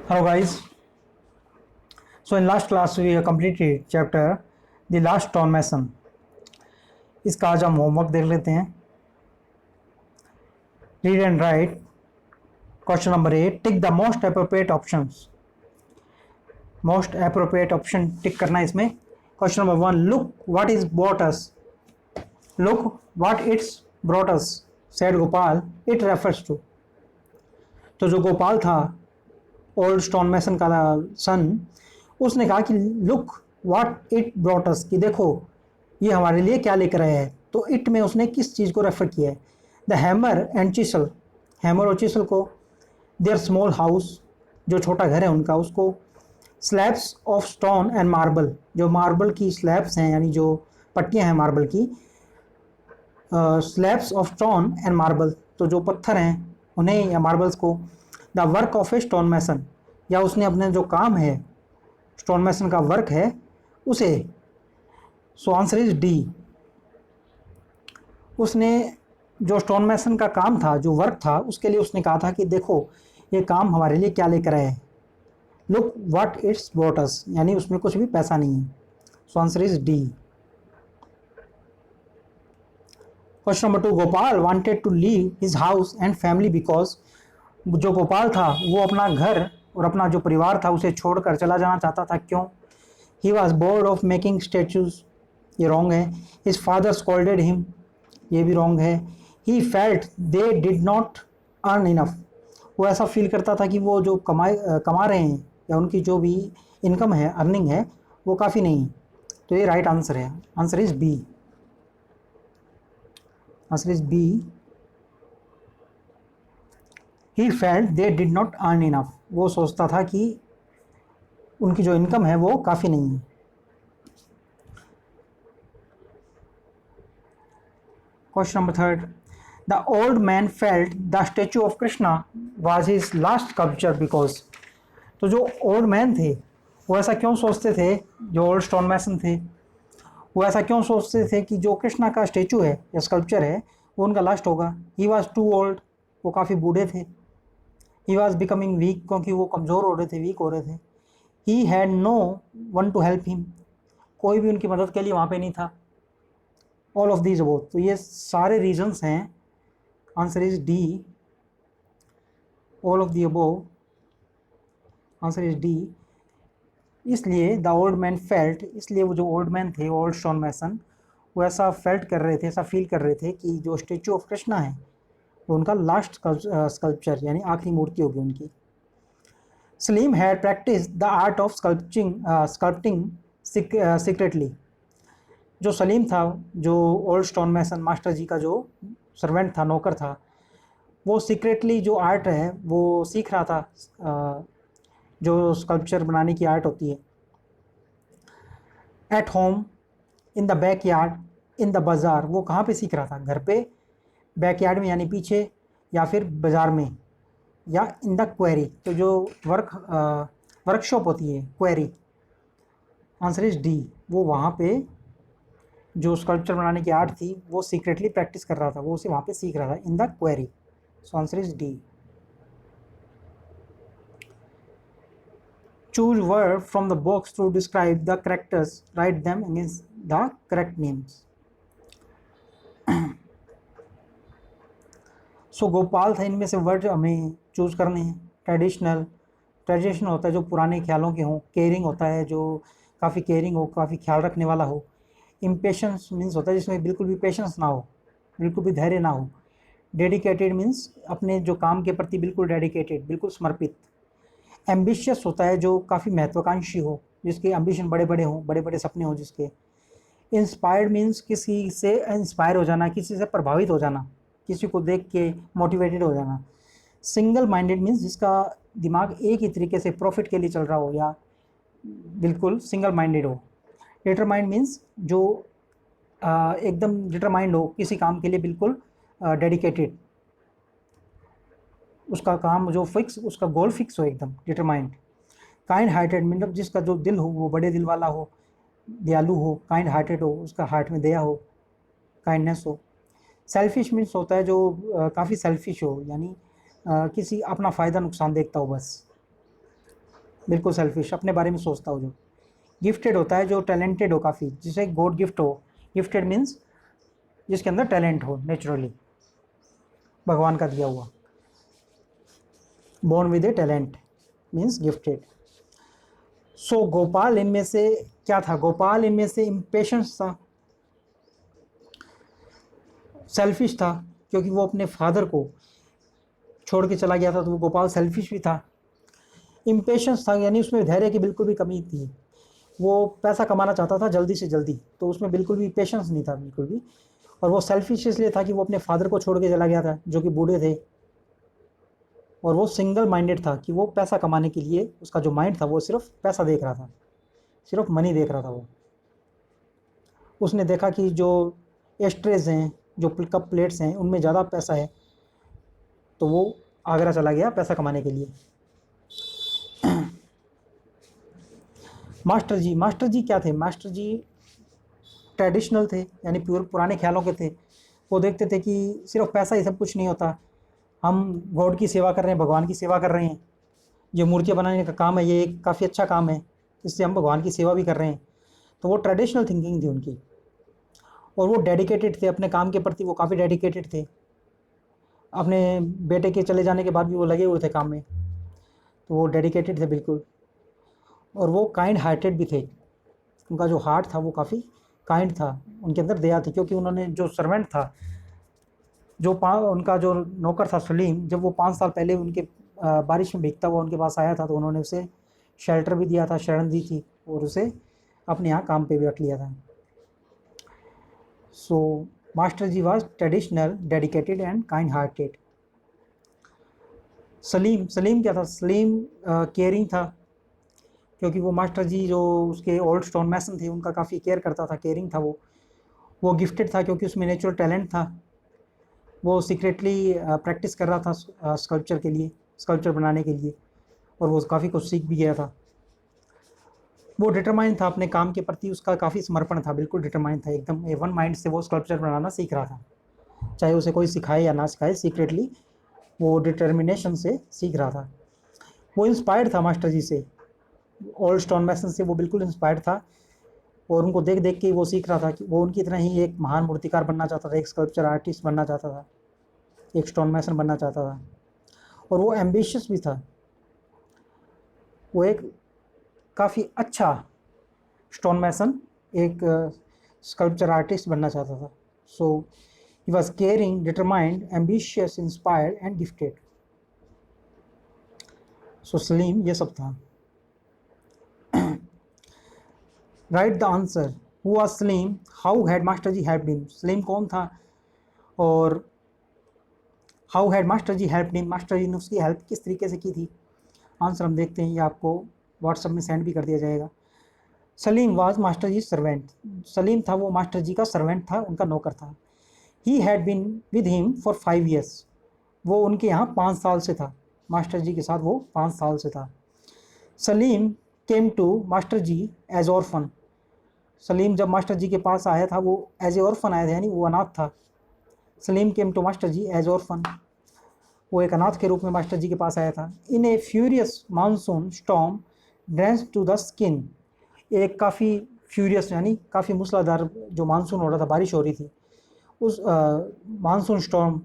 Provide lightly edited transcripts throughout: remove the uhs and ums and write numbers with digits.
Hello guys. So in last class we have completed chapter The Last Stonemason. इसका आज हम homework देख लेते हैं. Read and write. Question number 8. Tick the most appropriate options. Most appropriate option tick करना है इसमें. Question number 1. Look what is brought us. Look what it's brought us. Said Gopal. It refers to. तो जो गोपाल था old stone मैसन का सन, उसने कहा कि लुक व्हाट इट ब्रॉट अस, कि देखो ये हमारे लिए क्या लेकर आया है. तो इट में उसने किस चीज़ को रेफर किया है? द हैमर एंड चिसल, हैमर और चिसल को. देयर स्मॉल हाउस, जो छोटा घर है उनका, उसको. Slabs of stone and marble, जो मार्बल की स्लैब्स हैं यानी जो पट्टियां हैं मार्बल की. Slabs of stone and marble, तो जो पत्थर हैं उन्हें या मार्बल्स को. The work of a stone mason, या उसने अपने जो काम है स्टोन मैसन का वर्क है उसे. सो आंसर इज डी. उसने जो स्टोन मैसन का काम था, जो वर्क था, उसके लिए उसने कहा था कि देखो ये काम हमारे लिए क्या लेकर आए. Look what it's brought us, यानी उसमें कुछ भी पैसा नहीं है. So answer is D. Question number 2. Gopal wanted to leave his house and family because, जो गोपाल था वो अपना घर और अपना जो परिवार था उसे छोड़कर चला जाना चाहता था. क्यों? He was bored of making statues, ये रॉन्ग है. हिज फादर स्कॉल्डेड हिम, ये भी रॉन्ग है. ही felt they did not earn enough, वो ऐसा फील करता था कि वो जो कमा रहे हैं या उनकी जो भी इनकम है, अर्निंग है, वो काफ़ी नहीं है. तो ये राइट आंसर है. Answer is B. Answer is B. He felt they did not earn enough, वो सोचता था कि उनकी जो इनकम है वो काफ़ी नहीं है. Question number 3. The old man felt the statue of Krishna was his last sculpture because, तो जो ओल्ड मैन थे वो ऐसा क्यों सोचते थे, जो ओल्ड स्टोन मैसन थे वो ऐसा क्यों सोचते थे कि जो कृष्णा का स्टेचू है या स्कल्पचर है वो उनका लास्ट होगा. ही वॉज टू ओल्ड, वो काफ़ी बूढ़े थे. ही वॉज बिकमिंग वीक, क्योंकि वो कमज़ोर हो रहे थे, वीक हो रहे थे. He had no one to help him, कोई भी उनकी मदद के लिए वहाँ पे नहीं था. ऑल ऑफ दीज अबोव, तो ये सारे रीजंस हैं. Answer is D. All of the above. Answer is D. इसलिए द ओल्ड मैन फेल्ट, इसलिए वो जो ओल्ड मैन थे, ओल्ड स्टोन मैसन, वो ऐसा फेल्ट कर रहे थे, ऐसा फील कर रहे थे कि जो स्टेचू ऑफ कृष्णा है वो उनका लास्ट स्कल्पचर यानी आखिरी मूर्ति होगी उनकी. Salim had practice the art of sculpting secretly, जो सलीम था, जो ओल्ड स्टोन मैसन मास्टर जी का जो सर्वेंट था, नौकर था, वो सीक्रेटली जो आर्ट है वो सीख रहा था, जो स्कल्पचर बनाने की आर्ट होती है. At home, in the back yard, in the बाज़ार, वो कहाँ पे सीख रहा था? घर पे, बैक यार्ड में यानी पीछे, या फिर बाज़ार में, या इन द क्वेरी, तो जो वर्कशॉप होती है क्वेरी. Answer is D. वो वहाँ पे जो स्कल्पचर बनाने की आर्ट थी वो सीक्रेटली प्रैक्टिस कर रहा था, वो उसे वहाँ पे सीख रहा था, in the query. So answer is D. Choose word from the box to describe the characters, write them against the correct names. So Gopal था, इनमें से वर्ड हमें चूज करने हैं. ट्रेडिशनल, ट्रेडिशन होता है जो पुराने ख्यालों के हों. केयरिंग होता है जो काफ़ी केयरिंग हो, काफ़ी ख्याल रखने वाला हो. इम्पेशंस मीन्स होता है जिसमें बिल्कुल भी पेशेंस ना हो, बिल्कुल भी धैर्य ना हो. डेडिकेटेड मीन्स अपने जो काम के प्रति बिल्कुल डेडिकेटेड, बिल्कुल समर्पित. एम्बिशियस होता है जो काफ़ी महत्वाकांक्षी हो, जिसके एम्बिशन बड़े बड़े हों, बड़े बड़े सपने हों जिसके. इंस्पायर्ड मीन्स किसी से इंस्पायर हो जाना, किसी से प्रभावित हो जाना, किसी को देख के मोटिवेटेड हो जाना. सिंगल माइंडेड मीन्स जिसका दिमाग एक ही तरीके से प्रॉफिट के लिए चल रहा हो या बिल्कुल सिंगल माइंडेड हो. डिटरमाइंड मीन्स जो एकदम डिटरमाइंड हो किसी काम के लिए, बिल्कुल डेडिकेटेड, उसका काम जो फिक्स, उसका गोल फिक्स हो, एकदम डिटरमाइंड. काइंड हार्टेड मतलब जिसका जो दिल हो वो बड़े दिल वाला हो, दयालु हो, काइंड हार्टेड हो, उसका हार्ट में दया हो, काइंडनेस हो. सेल्फिश मीन्स होता है जो काफ़ी सेल्फिश हो, यानी किसी अपना फ़ायदा नुकसान देखता हो बस. बिल्कुल सेल्फिश, अपने बारे में सोचता हो जो। गिफ्टेड होता है जो टैलेंटेड हो काफ़ी, जिसे गॉड गिफ्ट हो। गिफ्टेड मीन्स जिसके अंदर टैलेंट हो नेचुरली, भगवान का दिया हुआ। Born with a talent means gifted. So Gopal इनमें से क्या था? गोपाल इनमें से इम्पेशंस था, सेल्फिश था, क्योंकि वो अपने फादर को छोड़ के चला गया था, तो वो गोपाल सेल्फिश भी था। इम्पेशंस था यानी उसमें धैर्य की बिल्कुल भी कमी थी, वो पैसा कमाना चाहता था जल्दी से जल्दी, तो उसमें बिल्कुल भी पेशेंस नहीं था बिल्कुल भी। और वो सेल्फिश इसलिए था कि वो अपने फादर को छोड़ के चला गया था जो कि बूढ़े थे, और वो सिंगल माइंडेड था कि वो पैसा कमाने के लिए, उसका जो माइंड था वो सिर्फ पैसा देख रहा था, सिर्फ मनी देख रहा था वो। उसने देखा कि जो एस्ट्रेज हैं, जो कप प्लेट्स हैं, उनमें ज़्यादा पैसा है, तो वो आगरा चला गया पैसा कमाने के लिए। मास्टर जी क्या थे? मास्टर जी ट्रेडिशनल थे, यानी प्योर पुराने ख्यालों के थे। वो देखते थे कि सिर्फ पैसा ही सब कुछ नहीं होता, हम गॉड की सेवा कर रहे हैं, भगवान की सेवा कर रहे हैं, जो मूर्तियाँ बनाने का काम है ये एक काफ़ी अच्छा काम है, इससे हम भगवान की सेवा भी कर रहे हैं। तो वो ट्रेडिशनल थिंकिंग थी उनकी, और वो डेडिकेटेड थे अपने काम के प्रति, वो काफ़ी डेडिकेटेड थे। अपने बेटे के चले जाने के बाद भी वो लगे हुए थे काम में, तो वो डेडिकेटेड थे बिल्कुल। और वो काइंड हार्टेड भी थे, उनका जो हार्ट था वो काफ़ी काइंड था, उनके अंदर दया थी, क्योंकि उन्होंने जो सर्वेंट था, जो उनका जो नौकर था सलीम, जब वो 5 साल पहले उनके बारिश में भीगता हुआ उनके पास आया था, तो उन्होंने उसे शेल्टर भी दिया था, शरण दी थी, और उसे अपने यहाँ काम पे भी रख लिया था। So master ji was traditional, dedicated and kind hearted. Salim क्या था? सलीम केयरिंग था, क्योंकि वो मास्टर जी जो उसके ओल्ड स्टोन मैसन थे उनका काफ़ी केयर करता था, केयरिंग था वो गिफ्टेड था क्योंकि उसमें नेचुरल टैलेंट था, वो सीक्रेटली प्रैक्टिस कर रहा था स्कल्पचर के लिए, स्कल्पचर बनाने के लिए, और वो काफ़ी कुछ सीख भी गया था। वो डिटरमाइन था अपने काम के प्रति, उसका काफ़ी समर्पण था, बिल्कुल डिटरमाइन था एकदम, वन माइंड से वो स्कल्पचर बनाना सीख रहा था, चाहे उसे कोई सिखाए या ना सिखाए, सीक्रेटली वो डिटर्मिनेशन से सीख रहा था। वो इंस्पायर्ड था मास्टर जी से, ओल्ड स्टोन मैसन से वो बिल्कुल इंस्पायर्ड था, और उनको देख देख के वो सीख रहा था कि वो उनकी तरह ही एक महान मूर्तिकार बनना चाहता था, एक स्कल्पचर आर्टिस्ट बनना चाहता था, एक स्टोन मैसन बनना चाहता था। और वो एम्बिशियस भी था, वो एक काफ़ी अच्छा स्टोन मैसन, एक स्कल्पचर आर्टिस्ट बनना चाहता था। So he was caring, determined, ambitious, inspired and gifted. So Salim ये सब था। Right the answer, who was Salim, how had master ji helped him. Salim कौन था और how had master ji helped him, master ji ने उसकी हेल्प किस तरीके से की थी। आंसर हम देखते हैं, ये आपको व्हाट्सएप में सेंड भी कर दिया जाएगा। Salim was master ji servant, Salim था वो मास्टर जी का सर्वेंट था, उनका नौकर था। He had been with him for 5 years, वो उनके यहाँ 5 साल से था, मास्टर जी के साथ वो 5 साल से था। Salim came to master ji as orphan, Salim जब मास्टर जी के पास आया था वो एज ए ऑर्फन आया था, यानी वो अनाथ था। Salim came to master ji as orphan, वो एक अनाथ के रूप में मास्टर जी के पास आया था। In a furious monsoon storm drenched to the skin, एक काफ़ी फ्यूरियस यानी काफ़ी मूसलाधार जो मानसून हो रहा था, बारिश हो रही थी, उस मानसून स्टॉर्म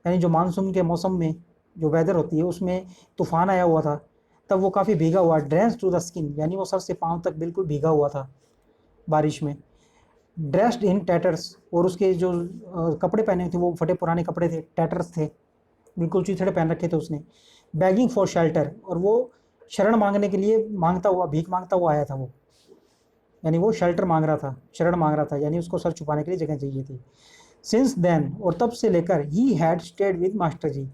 यानी जो मानसून के मौसम में जो वेदर होती है उसमें तूफान आया हुआ था, तब वो काफ़ी भीगा हुआ, ड्रेंस टू द स्किन यानी वो सर से पाँव तक बिल्कुल भीगा हुआ था बारिश में। ड्रेस्ड इन टैटर्स, और उसके जो कपड़े पहने थे वो फटे पुराने कपड़े थे, टैटर्स थे, बिल्कुल चीथड़े पहन रखे थे उसने। बैगिंग फॉर शेल्टर, और वो शरण मांगने के लिए मांगता हुआ, भीख मांगता हुआ आया था वो, यानी वो शेल्टर मांग रहा था, शरण मांग रहा था, यानी उसको सर छुपाने के लिए जगह चाहिए थी। सिंस देन, और तब से लेकर, he had stayed with master ji,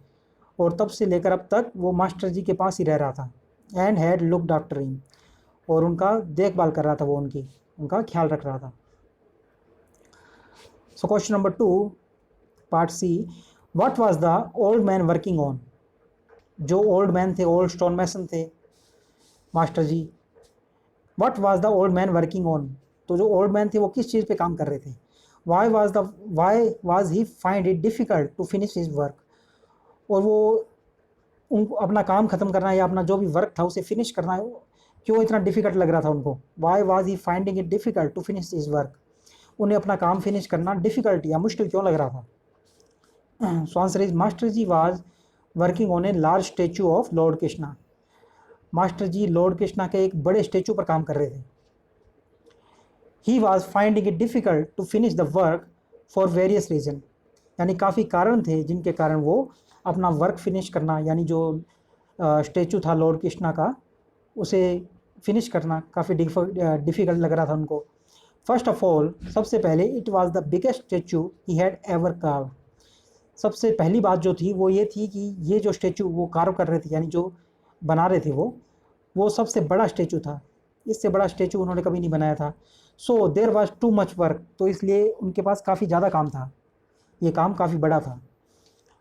और तब से लेकर अब तक वो मास्टर जी के पास ही रह रहा था। And had looked after him, और उनका देखभाल कर रहा था वो, उनका ख्याल रख रहा था। So question number 2 part C, what was the old man working on. जो ओल्ड मैन थे, ओल्ड स्टोन मैसन थे master ji, what was the old man working on, तो जो ओल्ड मैन थे वो किस चीज़ पे काम कर रहे थे। Why was he find it difficult to finish his work, और वो उनको अपना काम ख़त्म करना या अपना जो भी वर्क था उसे फिनिश करना क्यों इतना डिफ़िकल्ट लग रहा था उनको? Why was he finding it difficult to finish this work? उन्हें अपना काम फिनिश करना डिफ़िकल्ट या मुश्किल क्यों लग रहा था? So answer is master ji was working on a large statue of lord Krishna. Master ji lord Krishna के एक बड़े स्टेचू पर काम कर रहे थे। He was finding it difficult to finish the work for various reason, यानी काफ़ी कारण थे जिनके कारण वो अपना वर्क फिनिश करना, यानी जो स्टेचू था लॉर्ड कृष्णा का, उसे फिनिश करना काफ़ी डिफ़िकल्ट लग रहा था उनको। फर्स्ट ऑफ ऑल, सबसे पहले it was the biggest statue he had ever curve. सबसे पहली बात जो थी वो ये थी कि ये जो स्टेचू वो कार्व कर रहे थे, यानी जो बना रहे थे वो सबसे बड़ा स्टेचू था। इससे बड़ा स्टेचू उन्होंने कभी नहीं बनाया था। So there was too much work, तो इसलिए उनके पास काफ़ी ज़्यादा काम था, ये काम काफ़ी बड़ा था।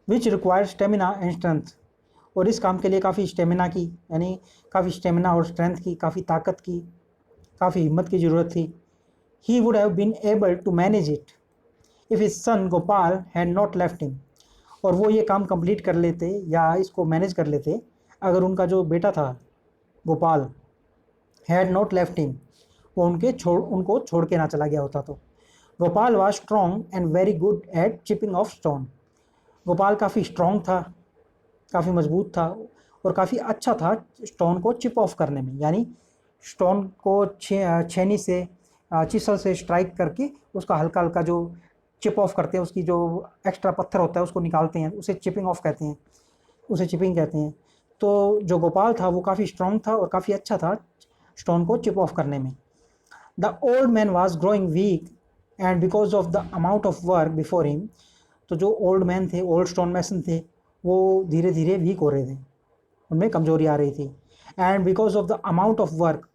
Which required stamina and strength, और इस काम के लिए काफ़ी स्टेमिना की, यानी काफ़ी स्टेमिना और स्ट्रेंथ की, काफ़ी ताकत की, काफ़ी हिम्मत की ज़रूरत थी। He would have been able to manage it if his son Gopal had not left him, और वो ये काम कंप्लीट कर लेते या इसको मैनेज कर लेते अगर उनका जो बेटा था Gopal had not left him, वो उनको छोड़ के ना चला गया होता। तो Gopal was strong and very good at chipping of stone. Gopal काफ़ी स्ट्रॉन्ग था, काफ़ी मजबूत था और काफ़ी अच्छा था स्टोन को चिप ऑफ करने में, यानी स्टोन को छेनी से चिसल से स्ट्राइक करके उसका हल्का हल्का जो चिप ऑफ करते हैं, उसकी जो एक्स्ट्रा पत्थर होता है उसको निकालते हैं, उसे चिपिंग ऑफ कहते हैं, उसे चिपिंग कहते हैं। तो जो गोपाल था वो काफ़ी स्ट्रॉन्ग था और काफ़ी अच्छा था स्टोन को चिप ऑफ करने में। The old man was growing weak and because of the amount of work before him, तो जो ओल्ड मैन थे, ओल्ड स्टोन मैसन थे, वो धीरे धीरे वीक हो रहे थे, उनमें कमजोरी आ रही थी। And because of the amount of work,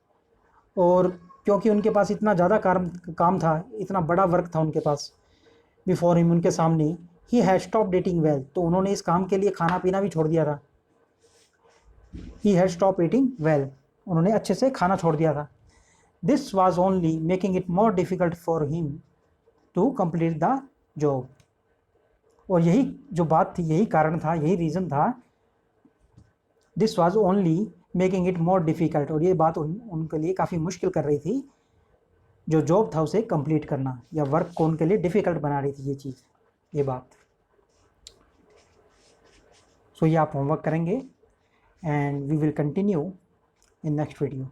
और क्योंकि उनके पास इतना ज़्यादा काम था, इतना बड़ा वर्क था उनके पास बिफोर हिम, उनके सामने, ही हैड स्टॉप ईटिंग वेल, तो उन्होंने इस काम के लिए खाना पीना भी छोड़ दिया था। He had stop eating well, उन्होंने अच्छे से खाना छोड़ दिया था। This was only making it more difficult for him to complete the job, और यही जो बात थी, यही कारण था, यही रीज़न था। This was only making it more difficult, और ये बात उनके लिए काफ़ी मुश्किल कर रही थी जो जॉब था उसे कंप्लीट करना, या वर्क को उनके लिए डिफ़िकल्ट बना रही थी ये चीज़, ये बात। सो ये आप होमवर्क करेंगे and we will continue in next video.